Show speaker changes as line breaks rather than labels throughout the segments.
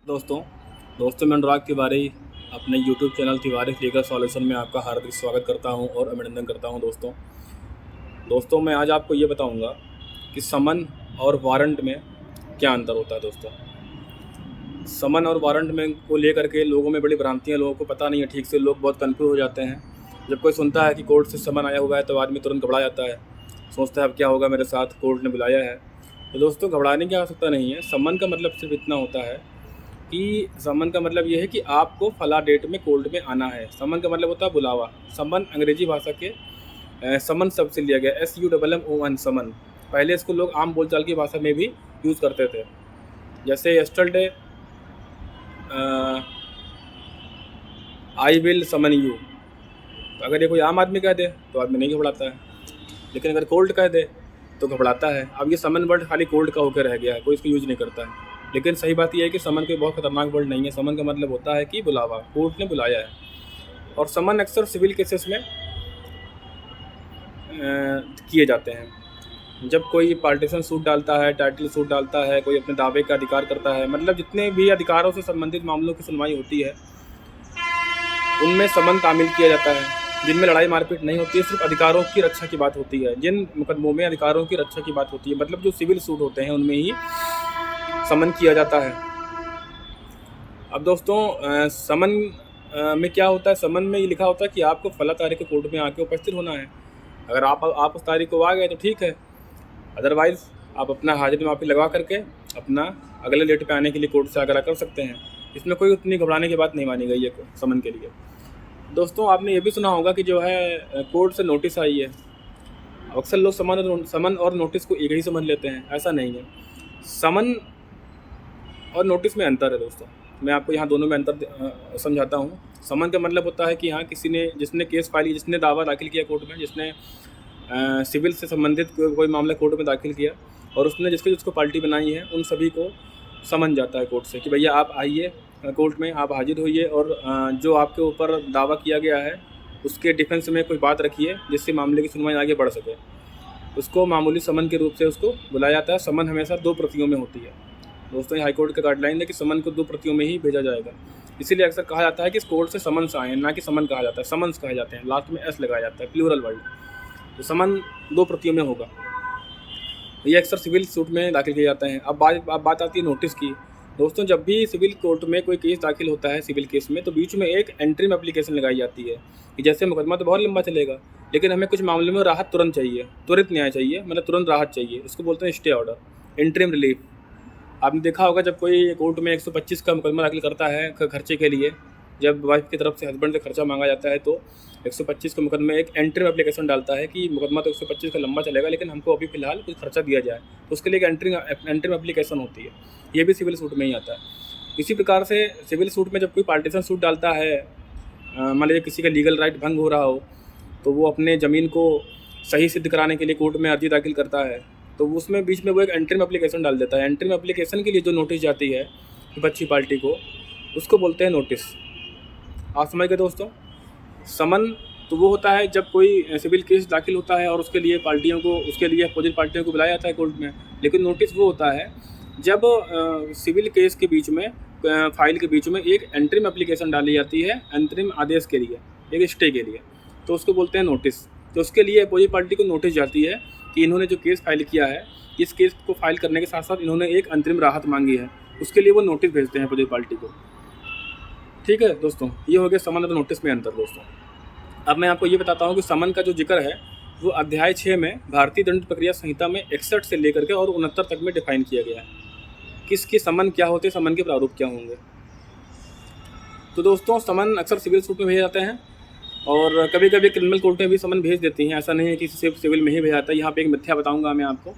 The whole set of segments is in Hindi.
दोस्तों मैं अनुराग तिवारी अपने YouTube channel Tiwari legal solution में आपका हार्दिक स्वागत करता हूं और अभिनंदन करता हूं। दोस्तों मैं आज आपको ये बताऊंगा कि समन और वारंट में क्या अंतर होता है। दोस्तों समन और वारंट में को लेकर के लोगों में बड़ी भ्रांतियां, लोगों को पता नहीं है ठीक से, लोग बहुत कन्फ्यूज हो जाते हैं। जब कोई सुनता है कि कोर्ट से समन आया हुआ है तो आदमी तुरंत घबरा जाता है, सोचता है अब क्या होगा मेरे साथ, कोर्ट ने बुलाया है। तो दोस्तों घबराने की आवश्यकता नहीं है। समन का मतलब सिर्फ इतना होता है कि समन का मतलब ये है कि आपको फला डेट में कोर्ट में आना है। समन का मतलब होता है बुलावा। समन अंग्रेजी भाषा के समन शब्द से लिया गया, SUMMON समन। पहले इसको लोग आम बोलचाल की भाषा में भी यूज़ करते थे। जैसे yesterday I will someone you. तो अगर ये कोई आम आदमी कह दे तो आदमी नहीं घबराता है, लेकिन अगर कोर्ट कह दे तो घबराता है। अब ये समन वर्ड खाली कोर्ट का होकर रह गया है, कोई इसको यूज़ नहीं करता है। लेकिन सही बात यह है कि समन कोई बहुत खतरनाक वर्ड नहीं है। समन का मतलब होता है कि बुलावा, कोर्ट ने बुलाया है। और समन अक्सर सिविल केसेस में किए जाते हैं। जब कोई पार्टीशन सूट डालता है, टाइटल सूट डालता है, कोई अपने दावे का अधिकार करता है, मतलब जितने भी अधिकारों से संबंधित मामलों की सुनवाई होती है उनमें समन शामिल किया जाता है। जिनमें लड़ाई मारपीट नहीं होती है, सिर्फ अधिकारों की रक्षा की बात होती है। जिन मुकदमों में अधिकारों की रक्षा की बात होती है, मतलब जो सिविल सूट होते हैं, उनमें ही समन किया जाता है। अब दोस्तों समन में क्या होता है, समन में ये लिखा होता है कि आपको फला तारीख को कोर्ट में आके उपस्थित होना है। अगर आप उस तारीख को आ गए तो ठीक है, अदरवाइज़ आप अपना हाजिरी माफ़ी लगवा करके अपना अगले डेट पे आने के लिए कोर्ट से आग्रह कर सकते हैं। इसमें कोई उतनी घबराने की बात नहीं मानी गई है समन के लिए। दोस्तों आपने ये भी सुना होगा कि जो है कोर्ट से नोटिस आई है। अक्सर लोग समन और नोटिस को एक ही समझ लेते हैं, ऐसा नहीं है। समन और नोटिस में अंतर है। दोस्तों मैं आपको यहाँ दोनों में अंतर समझाता हूँ। समन का मतलब होता है कि हाँ, जिसने केस फाइल, जिसने दावा दाखिल किया कोर्ट में, जिसने सिविल से संबंधित कोई मामला कोर्ट में दाखिल किया और उसने जिसको पार्टी बनाई है, उन सभी को समन जाता है कोर्ट से कि भैया आप आइए कोर्ट में, आप हाजिर होइए और जो आपके ऊपर दावा किया गया है उसके डिफेंस में कोई बात रखिए जिससे मामले की सुनवाई आगे बढ़ सके। उसको मामूली समन के रूप से उसको बुलाया जाता है। समन हमेशा 2 प्रतियों में होती है। दोस्तों ये हाईकोर्ट का गाइडलाइन है कि समन को 2 प्रतियों में ही भेजा जाएगा। इसीलिए अक्सर कहा जाता है कि इस कोर्ट से समन्स आए हैं, ना कि समन कहा जाता है, समन्स कहे जाते हैं। लास्ट में एस लगाया जाता है, प्लूरल वर्ड। तो समन 2 प्रतियों में होगा। ये अक्सर सिविल सूट में दाखिल किए जाते हैं। अब बात आती है नोटिस की। दोस्तों जब भी सिविल कोर्ट में कोई केस दाखिल होता है सिविल केस में, तो बीच में एक एंट्रीम एप्लीकेशन लगाई जाती है कि जैसे मुकदमा तो बहुत लंबा चलेगा, लेकिन हमें कुछ मामलों में राहत तुरंत चाहिए, त्वरित न्याय चाहिए, मतलब तुरंत राहत चाहिए। इसको बोलते हैं स्टे ऑर्डर, इंटरिम रिलीफ। आपने देखा होगा जब कोई कोर्ट में 125 का मुकदमा दाखिल करता है खर्चे के लिए, जब वाइफ की तरफ से हस्बैंड से खर्चा मांगा जाता है तो 125 के मुकदमे में एक एंट्रीम एप्लीकेशन डालता है कि मुकदमा तो 125 का लंबा चलेगा, लेकिन हमको अभी फ़िलहाल कुछ खर्चा दिया जाए। तो उसके लिए एक एंट्रीम एप्लीकेशन होती है। ये भी सिविल सूट में ही आता है। इसी प्रकार से सिविल सूट में जब कोई पार्टीशन सूट डालता है, मान लीजिए किसी का लीगल राइट भंग हो रहा हो, तो वो अपने ज़मीन को सही सिद्ध कराने के लिए कोर्ट में अर्जी दाखिल करता है, तो उसमें बीच में वो एक एंट्रीम एप्लीकेशन डाल देता है। एंट्रीम एप्लीकेशन के लिए जो नोटिस जाती है विपक्षी पार्टी को, उसको बोलते हैं नोटिस। आप समझ गए दोस्तों। समन तो वो होता है जब कोई सिविल केस दाखिल होता है और उसके लिए अपोजिट पार्टियों को बुलाया जाता है कोर्ट में। लेकिन नोटिस वो होता है जब सिविल केस के बीच में, फाइल के बीच में एक एंट्रीम एप्लीकेशन डाली जाती है अंतरिम आदेश के लिए, एक स्टे के लिए, तो उसको बोलते हैं नोटिस। तो उसके लिए अपोजिट पार्टी को नोटिस जाती है कि इन्होंने जो केस फाइल किया है, इस केस को फाइल करने के साथ साथ इन्होंने एक अंतरिम राहत मांगी है, उसके लिए वो नोटिस भेजते हैं अपोजिट पार्टी को। ठीक है दोस्तों, ये हो गया समन और नोटिस में अंतर। दोस्तों अब मैं आपको ये बताता हूँ कि समन का जो जिक्र है वो अध्याय 6 में भारतीय दंड प्रक्रिया संहिता में 61 से लेकर के और 69 तक में डिफाइन किया गया है। किसके समन क्या होते हैं, समन के प्रारूप क्या होंगे। तो दोस्तों समन अक्सर सिविल सूट में भेजे जाते हैं और कभी कभी क्रिमिनल कोर्ट में भी समन भेज देती हैं। ऐसा नहीं है कि सिर्फ सिविल में ही भेजा जाता है। यहाँ पे एक मिथ्या बताऊँगा मैं आपको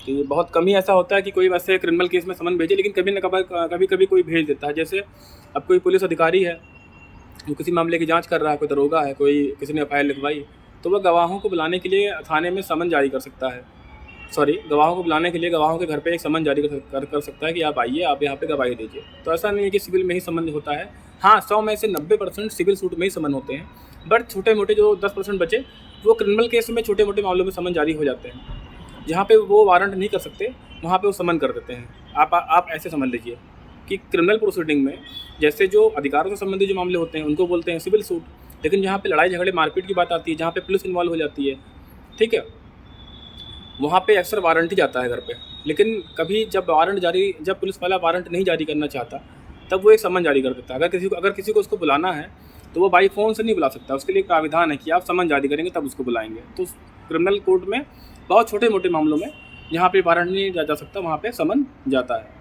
कि बहुत कम ही ऐसा होता है कि कोई वैसे क्रिमिनल केस में समन भेजे, लेकिन कभी कभी कोई भेज देता है। जैसे अब कोई पुलिस अधिकारी है जो किसी मामले की जांच कर रहा है, कोई दरोगा है, किसी ने FIR लिखवाई, तो वह गवाहों को बुलाने के लिए थाने में समन जारी कर सकता है। गवाहों को बुलाने के लिए गवाहों के घर पे एक समन जारी कर सकता है कि आप आइए, आप यहाँ पे गवाही दीजिए। तो ऐसा नहीं है कि सिविल में ही समन होता है। हाँ, 100 में से 90% सिविल सूट में ही समन होते हैं, बट छोटे मोटे जो 10% बचे वो क्रिमिनल केस में छोटे मोटे मामलों में समन जारी हो जाते हैं। जहाँ पे वो वारंट नहीं कर सकते वहाँ पे वो समन कर देते हैं। आप ऐसे समझ लीजिए। कि क्रिमिनल प्रोसीडिंग में जैसे जो अधिकारों से संबंधित जो मामले होते हैं उनको बोलते हैं सिविल सूट, लेकिन जहाँ पे लड़ाई झगड़े मारपीट की बात आती है, जहाँ पे पुलिस इन्वॉल्व हो जाती है, ठीक है, वहाँ पे अक्सर वारंट ही जाता है घर पे। लेकिन कभी जब पुलिस वाला वारंट नहीं जारी करना चाहता तब वो एक समन जारी कर देता है। अगर किसी को उसको बुलाना है तो वो बाई फ़ोन से नहीं बुला सकता, उसके लिए एक प्राविधान है कि आप समन जारी करेंगे तब उसको बुलाएंगे। तो क्रिमिनल कोर्ट में बहुत छोटे मोटे मामलों में जहाँ पे वारंट नहीं जा सकता वहाँ पे समन जाता है।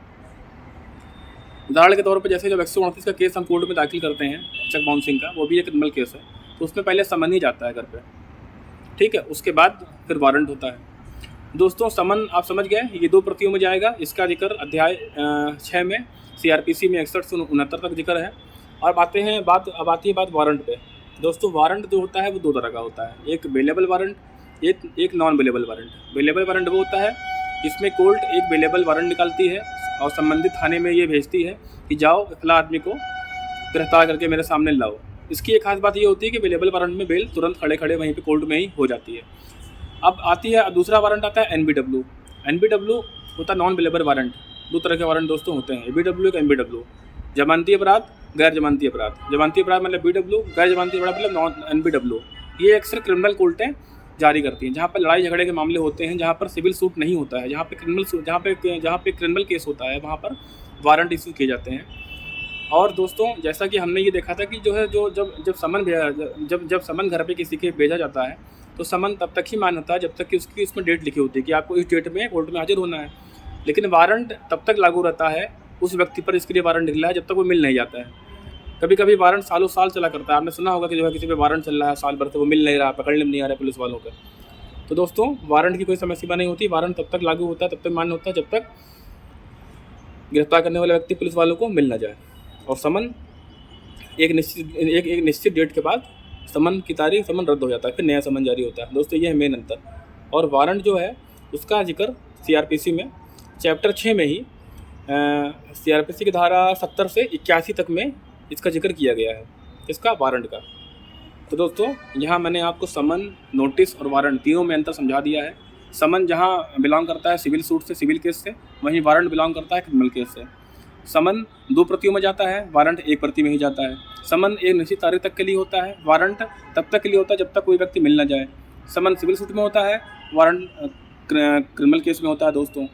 उदाहरण के तौर पर जैसे जब 138 का केस हम कोर्ट में दाखिल करते हैं चेक बाउंसिंग का, वो भी एक क्रिमिनल केस है, तो उसमें पहले समन ही जाता है घर पे, ठीक है, उसके बाद फिर वारंट होता है। दोस्तों समन आप समझ गए, ये 2 प्रतियों में जाएगा। इसका जिक्र अध्याय 6 में CRPC में 61 से 69 तक जिक्र है। और अब आती है बात वारंट पे। दोस्तों वारंट जो होता है वो 2 तरह का होता है, एक बेलेबल वारंट, एक non bailable warrant. Bailable warrant वो होता है जिसमें कोर्ट एक बेलेबल वारंट निकालती है और संबंधित थाने में ये भेजती है कि जाओ फला आदमी को गिरफ्तार करके मेरे सामने लाओ। इसकी एक खास बात ये होती है कि बेलेबल वारंट में बेल तुरंत खड़े खड़े वहीं पे कोर्ट में ही हो जाती है। अब दूसरा वारंट आता है NBW। NBW होता है नॉन बेलेबल वारंट। 2 तरह के वारंट दोस्तों होते हैं, ABW एक NBW। जमानती अपराध, गैर जमानती अपराध। जमानती अपराध मतलब BW, गैर जमानती अपराध मतलब नॉन NBW। ये अक्सर क्रिमिनल कोर्टें जारी करती हैं जहाँ पर लड़ाई झगड़े के मामले होते हैं, जहाँ पर सिविल सूट नहीं होता है, जहाँ पे क्रिमिनल केस होता है, वहाँ पर वारंट इशू किए जाते हैं। और दोस्तों जैसा कि हमने ये देखा था कि जब समन घर पे किसी के भेजा जाता है तो समन तब तक ही मान्य होता है जब तक कि उसकी उसमें डेट लिखी होती है कि आपको इस डेट में कोर्ट में हाजिर होना है। लेकिन वारंट तब तक लागू रहता है उस व्यक्ति पर इसके लिए वारंट निकला है जब तक वो मिल नहीं जाता है। कभी कभी वारंट सालों साल चला करता है। आपने सुना होगा कि जो है किसी पे वारंट चल रहा है साल भर से, वो मिल नहीं रहा, पकड़ने में नहीं आ रहा पुलिस वालों का। तो दोस्तों वारंट की कोई समय सीमा नहीं होती, वारंट तब तक लागू होता है, तब तक मान्य होता है जब तक गिरफ्तार करने वाले व्यक्ति पुलिस वालों को मिल ना जाए। और समन एक निश्चित डेट के बाद समन रद्द हो जाता है, फिर नया समन जारी होता है। दोस्तों ये है मेन अंतर। और वारंट जो है उसका जिक्र CRPC में चैप्टर 6 में ही CRPC की धारा 70 से 81 तक में इसका जिक्र किया गया है, इसका वारंट का। तो दोस्तों यहाँ मैंने आपको समन, नोटिस और वारंट तीनों में अंतर समझा दिया है। समन जहाँ बिलोंग करता है सिविल सूट से, सिविल केस से, वहीं वारंट बिलोंग करता है क्रिमिनल केस से। समन 2 प्रतियों में जाता है, वारंट 1 प्रति में ही जाता है। समन एक निश्चित तारीख तक के लिए होता है, वारंट तब तक के लिए होता है जब तक कोई व्यक्ति मिल ना जाए। समन सिविल सूट में होता है, वारंट क्रिमिनल केस में होता है दोस्तों।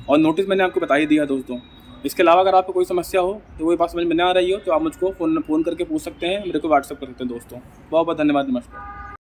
और नोटिस मैंने आपको बता ही दिया दोस्तों। इसके अलावा अगर आपको कोई समस्या हो, तो कोई बात समझ में ना आ रही हो, तो आप मुझको फ़ोन करके पूछ सकते हैं, मेरे को व्हाट्सअप कर सकते हैं दोस्तों। बहुत बहुत धन्यवाद, नमस्कार।